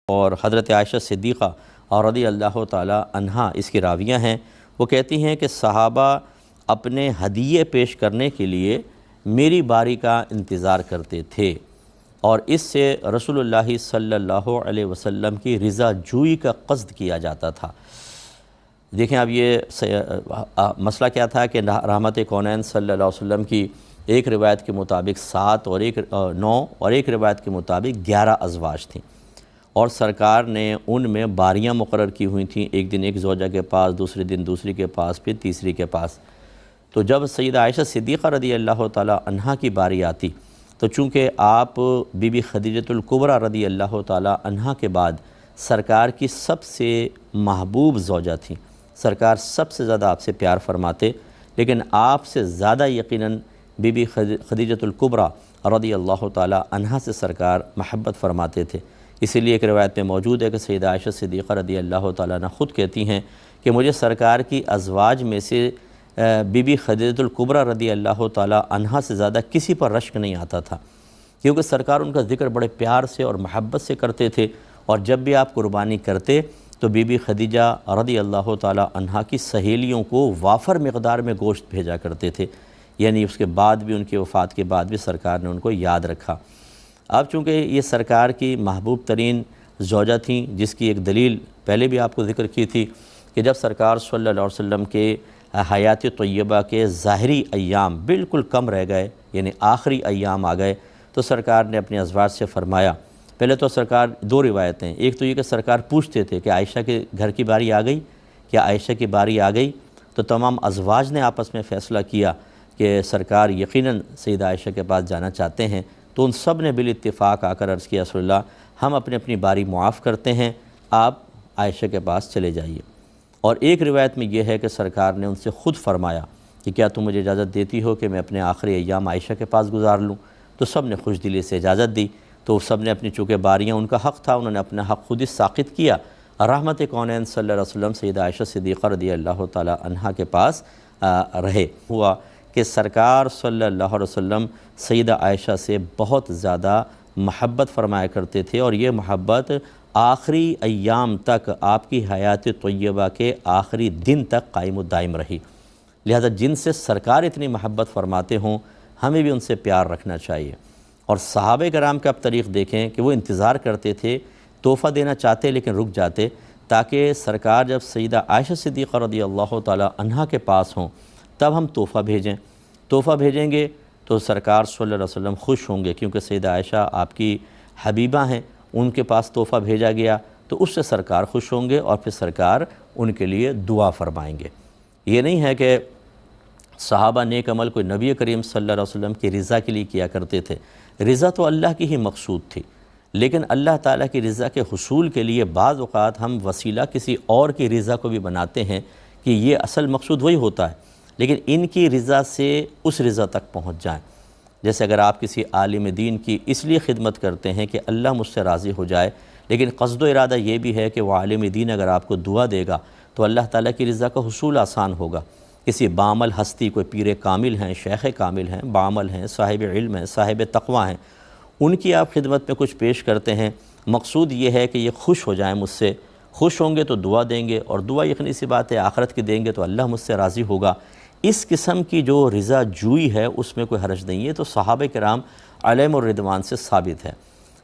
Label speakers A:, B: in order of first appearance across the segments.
A: اور حضرت عائشہ صدیقہ اور رضی اللہ تعالی عنہا اس کی راویہ ہیں۔ وہ کہتی ہیں کہ صحابہ اپنے ہدیے پیش کرنے کے لیے میری باری کا انتظار کرتے تھے، اور اس سے رسول اللہ صلی اللہ علیہ وسلم کی رضا جوئی کا قصد کیا جاتا تھا۔ دیکھیں اب یہ مسئلہ کیا تھا کہ رحمت کونین صلی اللہ علیہ وسلم کی ایک روایت کے مطابق 7 اور 9 اور ایک روایت کے مطابق 11 ازواج تھیں، اور سرکار نے ان میں باریاں مقرر کی ہوئی تھیں، ایک دن ایک زوجہ کے پاس، دوسرے دن دوسری کے پاس، پھر تیسری کے پاس۔ تو جب سیدہ عائشہ صدیقہ رضی اللہ تعالی عنہا کی باری آتی تو چونکہ آپ بی بی خدیجۃ الکبریٰ رضی اللہ تعالی عنہا کے بعد سرکار کی سب سے محبوب زوجہ تھیں، سرکار سب سے زیادہ آپ سے پیار فرماتے، لیکن آپ سے زیادہ یقیناً بی بی خدیجۃ الکبریٰ رضی اللہ تعالی عنہا سے سرکار محبت فرماتے تھے۔ اسی لیے ایک روایت میں موجود ہے کہ سیدہ عائشہ صدیقہ رضی اللہ تعالی عنہ خود کہتی ہیں کہ مجھے سرکار کی ازواج میں سے بی بی خدیجۃ الکبریٰ رضی اللہ تعالی عنہا سے زیادہ کسی پر رشک نہیں آتا تھا، کیونکہ سرکار ان کا ذکر بڑے پیار سے اور محبت سے کرتے تھے، اور جب بھی آپ قربانی کرتے تو بی بی خدیجہ رضی اللہ تعالی عنہا کی سہیلیوں کو وافر مقدار میں گوشت بھیجا کرتے تھے، یعنی اس کے بعد بھی، ان کی وفات کے بعد بھی سرکار نے ان کو یاد رکھا۔ اب چونکہ یہ سرکار کی محبوب ترین زوجہ تھیں، جس کی ایک دلیل پہلے بھی آپ کو ذکر کی تھی کہ جب سرکار صلی اللہ علیہ وسلم کے حیات طیبہ کے ظاہری ایام بالکل کم رہ گئے، یعنی آخری ایام آ گئے، تو سرکار نے اپنے ازواج سے فرمایا، پہلے تو سرکار 2 روایتیں، ایک تو یہ کہ سرکار پوچھتے تھے کہ عائشہ کے گھر کی باری آ گئی، کیا عائشہ کی باری آ گئی؟ تو تمام ازواج نے آپس میں فیصلہ کیا کہ سرکار یقیناً سیدہ عائشہ کے پاس جانا چاہتے ہیں، تو ان سب نے بالاتفاق آ کر عرض کیا رسول اللہ ہم اپنی اپنی باری معاف کرتے ہیں، آپ عائشہ کے پاس چلے جائیے۔ اور ایک روایت میں یہ ہے کہ سرکار نے ان سے خود فرمایا کہ کیا تم مجھے اجازت دیتی ہو کہ میں اپنے آخری ایام عائشہ کے پاس گزار لوں؟ تو سب نے خوش دلی سے اجازت دی، تو سب نے اپنی چونکہ باریاں ان کا حق تھا، انہوں نے اپنا حق خود ہی ساقط کیا، رحمت کونین صلی اللہ علیہ وسلم سیدہ عائشہ صدیقہ رضی اللہ تعالی عنہا کے پاس رہے۔ ہوا کہ سرکار صلی اللہ علیہ وسلم سیدہ عائشہ سے بہت زیادہ محبت فرمایا کرتے تھے، اور یہ محبت آخری ایام تک، آپ کی حیات طیبہ کے آخری دن تک قائم و دائم رہی۔ لہذا جن سے سرکار اتنی محبت فرماتے ہوں ہمیں بھی ان سے پیار رکھنا چاہیے۔ اور صحابہ کرام کا اب طریق دیکھیں کہ وہ انتظار کرتے تھے، تحفہ دینا چاہتے لیکن رک جاتے، تاکہ سرکار جب سیدہ عائشہ صدیقہ رضی اللہ تعالی عنہا کے پاس ہوں تب ہم تحفہ بھیجیں۔ تحفہ بھیجیں گے تو سرکار صلی اللہ علیہ وسلم خوش ہوں گے، کیونکہ سیدہ عائشہ آپ کی حبیبہ ہیں، ان کے پاس تحفہ بھیجا گیا تو اس سے سرکار خوش ہوں گے، اور پھر سرکار ان کے لیے دعا فرمائیں گے۔ یہ نہیں ہے کہ صحابہ نیک عمل کوئی نبی کریم صلی اللہ علیہ وسلم کی رضا کے لیے کیا کرتے تھے، رضا تو اللہ کی ہی مقصود تھی، لیکن اللہ تعالیٰ کی رضا کے حصول کے لیے بعض اوقات ہم وسیلہ کسی اور کی رضا کو بھی بناتے ہیں کہ یہ اصل مقصود وہی ہوتا ہے، لیکن ان کی رضا سے اس رضا تک پہنچ جائیں۔ جیسے اگر آپ کسی عالم دین کی اس لیے خدمت کرتے ہیں کہ اللہ مجھ سے راضی ہو جائے، لیکن قصد و ارادہ یہ بھی ہے کہ وہ عالم دین اگر آپ کو دعا دے گا تو اللہ تعالیٰ کی رضا کا حصول آسان ہوگا۔ کسی بعمل ہستی، کوئی پیر کامل ہیں، شیخ کامل ہیں، بعمل ہیں، صاحب علم ہیں، صاحب تقوی ہیں، ان کی آپ خدمت میں کچھ پیش کرتے ہیں، مقصود یہ ہے کہ یہ خوش ہو جائیں مجھ سے، خوش ہوں گے تو دعا دیں گے، اور دعا یقینی سی بات ہے آخرت کی دیں گے تو اللہ مجھ سے راضی ہوگا۔ اس قسم کی جو رضا جوئی ہے اس میں کوئی حرج نہیں ہے، تو صحابہ کرام علیہم الرضوان سے ثابت ہے۔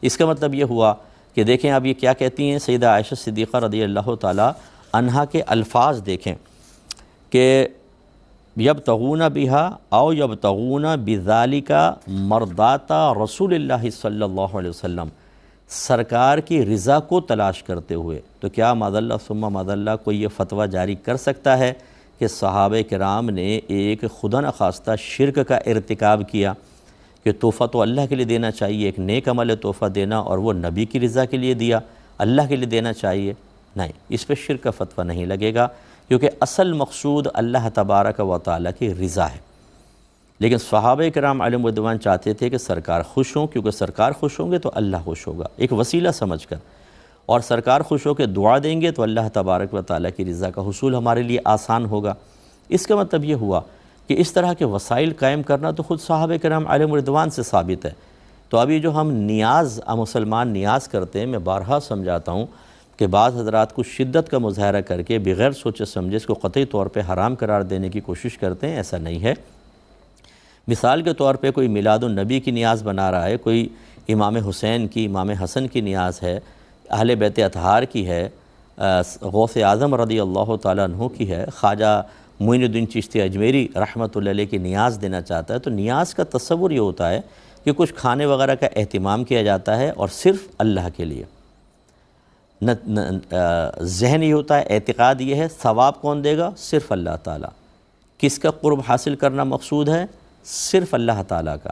A: اس کا مطلب یہ ہوا کہ دیکھیں اب یہ کیا کہتی ہیں سیدہ عائشہ صدیقہ رضی اللہ تعالی عنہا کے الفاظ دیکھیں کہ یبتغون بہا او یبتغون بذالک مرضات رسول اللہ صلی اللہ علیہ وسلم، سرکار کی رضا کو تلاش کرتے ہوئے۔ تو کیا معاذ اللہ ثم معاذ اللہ کوئی یہ فتویٰ جاری کر سکتا ہے کہ صحابہ کرام نے ایک خدا نخواستہ شرک کا ارتکاب کیا کہ تحفہ تو اللہ کے لیے دینا چاہیے، ایک نیک عمل ہے تحفہ دینا، اور وہ نبی کی رضا کے لیے دیا، اللہ کے لیے دینا چاہیے؟ نہیں، اس پہ شرک کا فتویٰ نہیں لگے گا، کیونکہ اصل مقصود اللہ تبارک و تعالیٰ کی رضا ہے۔ لیکن صحابہ کرام علیہم الرضوان چاہتے تھے کہ سرکار خوش ہوں، کیونکہ سرکار خوش ہوں گے تو اللہ خوش ہوگا، ایک وسیلہ سمجھ کر، اور سرکار خوش ہو کے دعا دیں گے تو اللہ تبارک و تعالیٰ کی رضا کا حصول ہمارے لیے آسان ہوگا۔ اس کا مطلب یہ ہوا کہ اس طرح کے وسائل قائم کرنا تو خود صحابہ کرام علیہم الرضوان سے ثابت ہے تو ابھی جو ہم نیاز مسلمان نیاز کرتے ہیں، میں بارہا سمجھاتا ہوں کہ بعض حضرات کو شدت کا مظاہرہ کر کے بغیر سوچے سمجھے اس کو قطعی طور پہ حرام قرار دینے کی کوشش کرتے ہیں، ایسا نہیں ہے۔ مثال کے طور پہ کوئی میلاد النبی کی نیاز بنا رہا ہے، کوئی امام حسین کی، امام حسن کی نیاز ہے، اہل بیت اطہار کی ہے، غوث اعظم رضی اللہ تعالیٰ عنہ کی ہے، خواجہ معین الدین چشتی اجمیری رحمۃ اللہ علیہ کی نیاز دینا چاہتا ہے، تو نیاز کا تصور یہ ہوتا ہے کہ کچھ کھانے وغیرہ کا اہتمام کیا جاتا ہے اور صرف اللہ کے لیے۔ ذہن یہ ہوتا ہے، اعتقاد یہ ہے، ثواب کون دے گا؟ صرف اللہ تعالیٰ۔ کس کا قرب حاصل کرنا مقصود ہے؟ صرف اللہ تعالیٰ کا۔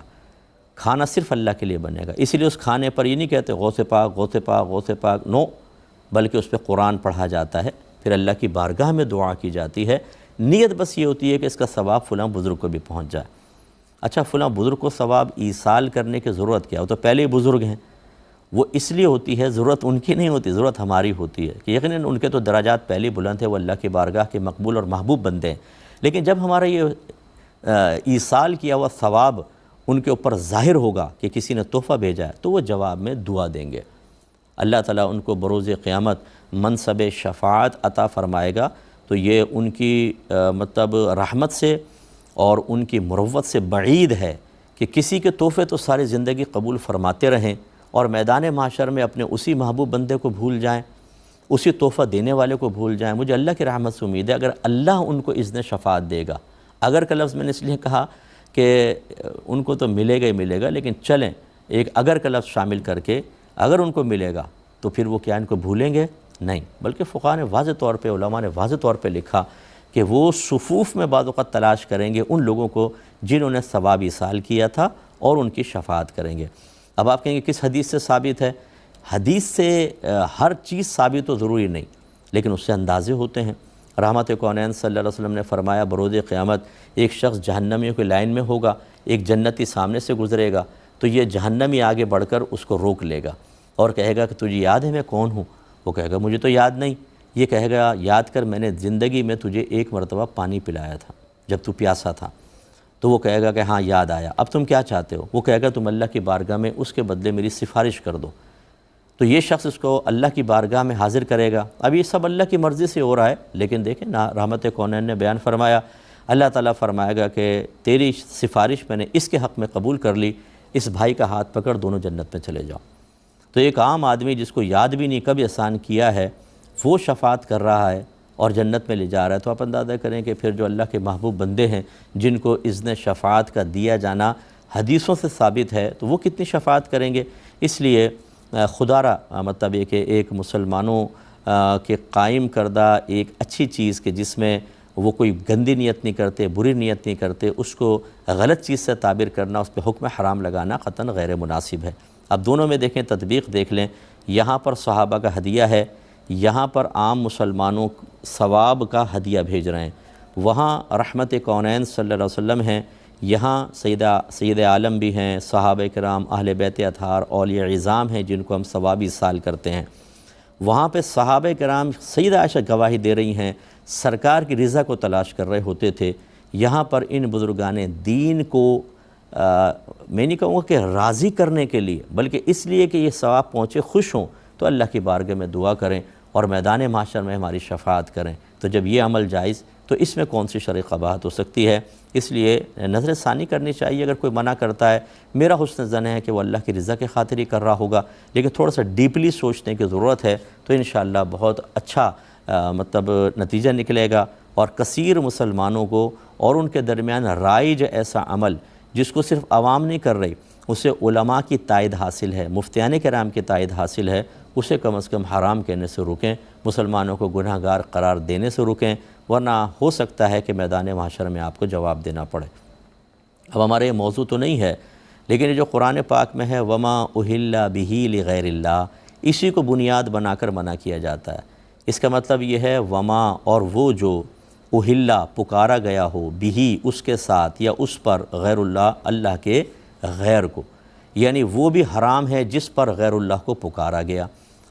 A: کھانا صرف اللہ کے لیے بنے گا، اسی لیے اس کھانے پر یہ نہیں کہتے غوث پاک غوث پاک غوث پاک، نو، بلکہ اس پہ قرآن پڑھا جاتا ہے، پھر اللہ کی بارگاہ میں دعا کی جاتی ہے۔ نیت بس یہ ہوتی ہے کہ اس کا ثواب فلاں بزرگ کو بھی پہنچ جائے۔ اچھا، فلاں بزرگ کو ثواب ایصال کرنے کی ضرورت کیا؟ وہ تو پہلے ہی بزرگ ہیں، وہ اس لیے ہوتی ہے، ضرورت ان کی نہیں ہوتی، ضرورت ہماری ہوتی ہے کہ یقیناً ان کے تو درجات پہلے بلند ہیں، وہ اللہ کی بارگاہ کے مقبول اور محبوب بندے ہیں، لیکن جب ہمارا یہ ایصال کیا ہوا ثواب ان کے اوپر ظاہر ہوگا کہ کسی نے تحفہ بھیجا ہے، تو وہ جواب میں دعا دیں گے۔ اللہ تعالیٰ ان کو بروز قیامت منصب شفاعت عطا فرمائے گا، تو یہ ان کی مطلب رحمت سے اور ان کی مروت سے بعید ہے کہ کسی کے تحفے تو ساری زندگی قبول فرماتے رہیں اور میدان محشر میں اپنے اسی محبوب بندے کو بھول جائیں، اسی تحفہ دینے والے کو بھول جائیں۔ مجھے اللہ کی رحمت سے امید ہے اگر اللہ ان کو اذن شفاعت دے گا، اگر کا لفظ میں نے اس لیے کہا کہ ان کو تو ملے گا ہی ملے گا، لیکن چلیں ایک اگر کا لفظ شامل کر کے اگر ان کو ملے گا تو پھر وہ کیا ان کو بھولیں گے؟ نہیں، بلکہ فقہاء نے واضح طور پہ، علماء نے واضح طور پہ لکھا کہ وہ صفوف میں بعض اوقات تلاش کریں گے ان لوگوں کو جنہوں نے ثواب ایصال کیا تھا اور ان کی شفاعت کریں گے۔ اب آپ کہیں گے کس حدیث سے ثابت ہے؟ حدیث سے ہر چیز ثابت تو ضروری نہیں، لیکن اس سے اندازے ہوتے ہیں۔ رحمت کونین صلی اللہ علیہ وسلم نے فرمایا بروز قیامت ایک شخص جہنمیوں کی لائن میں ہوگا، ایک جنتی سامنے سے گزرے گا، تو یہ جہنمی آگے بڑھ کر اس کو روک لے گا اور کہے گا کہ تجھے یاد ہے میں کون ہوں؟ وہ کہے گا مجھے تو یاد نہیں۔ یہ کہے گا یاد کر میں نے زندگی میں تجھے ایک مرتبہ پانی پلایا تھا جب تو پیاسا تھا۔ تو وہ کہے گا کہ ہاں یاد آیا، اب تم کیا چاہتے ہو؟ وہ کہے گا تم اللہ کی بارگاہ میں اس کے بدلے میری سفارش کر دو۔ تو یہ شخص اس کو اللہ کی بارگاہ میں حاضر کرے گا۔ اب یہ سب اللہ کی مرضی سے ہو رہا ہے، لیکن دیکھیں نا، رحمت کونین نے بیان فرمایا، اللہ تعالیٰ فرمائے گا کہ تیری سفارش میں نے اس کے حق میں قبول کر لی، اس بھائی کا ہاتھ پکڑ دونوں جنت میں چلے جاؤ۔ تو ایک عام آدمی جس کو یاد بھی نہیں کب احسان کیا ہے، وہ شفاعت کر رہا ہے اور جنت میں لے جا رہا ہے، تو آپ اندازہ کریں کہ پھر جو اللہ کے محبوب بندے ہیں جن کو اذن شفاعت کا دیا جانا حدیثوں سے ثابت ہے، تو وہ کتنی شفاعت کریں گے۔ اس لیے خدا را مطلب یہ کہ ایک مسلمانوں کے قائم کردہ ایک اچھی چیز کہ جس میں وہ کوئی گندی نیت نہیں کرتے، بری نیت نہیں کرتے، اس کو غلط چیز سے تعبیر کرنا، اس پہ حکم حرام لگانا قطعاً غیر مناسب ہے۔ اب دونوں میں دیکھیں، تطبیق دیکھ لیں، یہاں پر صحابہ کا ہدیہ ہے، یہاں پر عام مسلمانوں ثواب کا ہدیہ بھیج رہے ہیں، وہاں رحمت کونین صلی اللہ علیہ وسلم ہیں، یہاں سید عالم بھی ہیں، صحابہ کرام، اہل بیت اطہار، اولیاء عظام ہیں جن کو ہم ثواب ایصال کرتے ہیں۔ وہاں پہ صحابہ کرام سیدہ عائشہ گواہی دے رہی ہیں، سرکار کی رضا کو تلاش کر رہے ہوتے تھے۔ یہاں پر ان بزرگان دین کو میں نہیں کہوں گا کہ راضی کرنے کے لیے، بلکہ اس لیے کہ یہ ثواب پہنچے، خوش ہوں، تو اللہ کی بارگاہ میں دعا کریں اور میدان محشر میں ہماری شفاعت کریں۔ تو جب یہ عمل جائز تو اس میں کون سی شرعی قباحت ہو سکتی ہے؟ اس لیے نظر ثانی کرنی چاہیے۔ اگر کوئی منع کرتا ہے، میرا حسن ظن ہے کہ وہ اللہ کی رضا کی خاطر ہی کر رہا ہوگا، لیکن تھوڑا سا ڈیپلی سوچنے کی ضرورت ہے، تو انشاءاللہ بہت اچھا مطلب نتیجہ نکلے گا، اور کثیر مسلمانوں کو اور ان کے درمیان رائج ایسا عمل جس کو صرف عوام نہیں کر رہی، اسے علماء کی تائید حاصل ہے، مفتیان کرام کی تائید حاصل ہے، اسے کم از کم حرام کہنے سے روکیں، مسلمانوں کو گناہ گار قرار دینے سے روکیں، ورنہ ہو سکتا ہے کہ میدان محشر میں آپ کو جواب دینا پڑے۔ اب ہمارے یہ موضوع تو نہیں ہے، لیکن یہ جو قرآن پاک میں ہے وما اہل بہ لغیر اللہ، اسی کو بنیاد بنا کر منع کیا جاتا ہے۔ اس کا مطلب یہ ہے وما، اور وہ جو اہلا پکارا گیا ہو، بہی اس کے ساتھ یا اس پر، غیر اللہ اللہ کے غیر کو، یعنی وہ بھی حرام ہے جس پر غیر اللہ کو پکارا گیا۔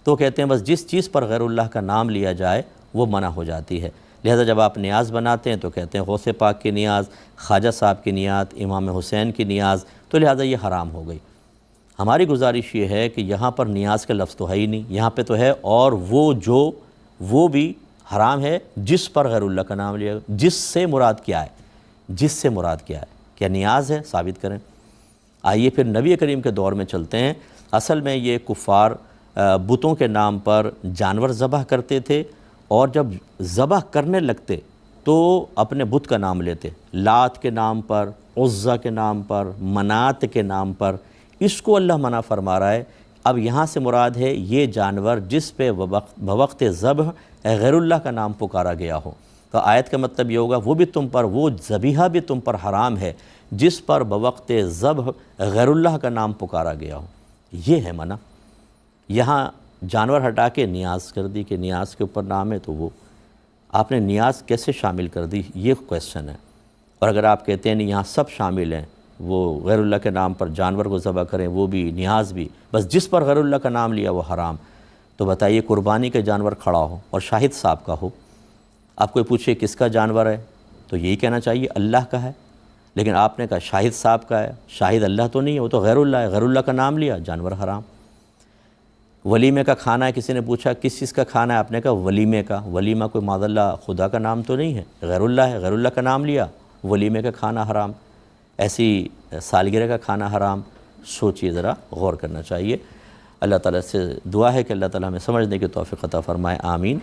A: تو کہتے ہیں بس جس چیز پر غیر اللہ کا نام لیا جائے وہ منع ہو جاتی ہے۔ لہذا جب آپ نیاز بناتے ہیں تو کہتے ہیں غوث پاک کی نیاز، خواجہ صاحب کی نیاز، امام حسین کی نیاز، تو لہذا یہ حرام ہو گئی۔ ہماری گزارش یہ ہے کہ یہاں پر نیاز کا لفظ تو ہے ہی نہیں، یہاں پہ تو ہے اور وہ بھی حرام ہے جس پر غیر اللہ کا نام لیا، جس سے مراد کیا ہے، جس سے مراد کیا ہے، کیا نیاز ہے، ثابت کریں۔ آئیے پھر نبی کریم کے دور میں چلتے ہیں۔ اصل میں یہ کفار بتوں کے نام پر جانور ذبح کرتے تھے، اور جب ذبح کرنے لگتے تو اپنے بت کا نام لیتے، لات کے نام پر، عزیٰ کے نام پر، منات کے نام پر۔ اس کو اللہ منع فرما رہا ہے۔ اب یہاں سے مراد ہے یہ جانور جس پہ بوقت ذبح غیر اللہ کا نام پکارا گیا ہو۔ تو آیت کا مطلب یہ ہوگا وہ بھی تم پر، وہ ذبیحہ بھی تم پر حرام ہے جس پر بوقت ذبح غیر اللہ کا نام پکارا گیا ہو۔ یہ ہے منع۔ یہاں جانور ہٹا کے نیاز کر دی کہ نیاز کے اوپر نام ہے، تو وہ آپ نے نیاز کیسے شامل کر دی، یہ کویسچن ہے۔ اور اگر آپ کہتے ہیں نہیں یہاں سب شامل ہیں، وہ غیر اللہ کے نام پر جانور کو ذبح کریں، وہ بھی، نیاز بھی، بس جس پر غیر اللہ کا نام لیا وہ حرام، تو بتائیے قربانی کے جانور کھڑا ہو اور شاہد صاحب کا ہو، آپ کوئی پوچھے کس کا جانور ہے تو یہی کہنا چاہیے اللہ کا ہے، لیکن آپ نے کہا شاہد صاحب کا ہے، شاہد اللہ تو نہیں ہے، وہ تو غیر اللہ ہے، غیر اللہ کا نام لیا، جانور حرام۔ ولیمے کا کھانا ہے، کسی نے پوچھا کس چیز کا کھانا ہے، آپ نے کہا ولیمے کا، ولیمہ کوئی معاذ اللہ خدا کا نام تو نہیں ہے، غیر اللہ ہے، غیر اللہ کا نام لیا، ولیمے کا کھانا حرام، ایسی سالگرہ کا کھانا حرام۔ سوچیے، ذرا غور کرنا چاہیے۔ اللہ تعالیٰ سے دعا ہے کہ اللہ تعالیٰ ہمیں سمجھنے کی توفیق عطا فرمائے، آمین۔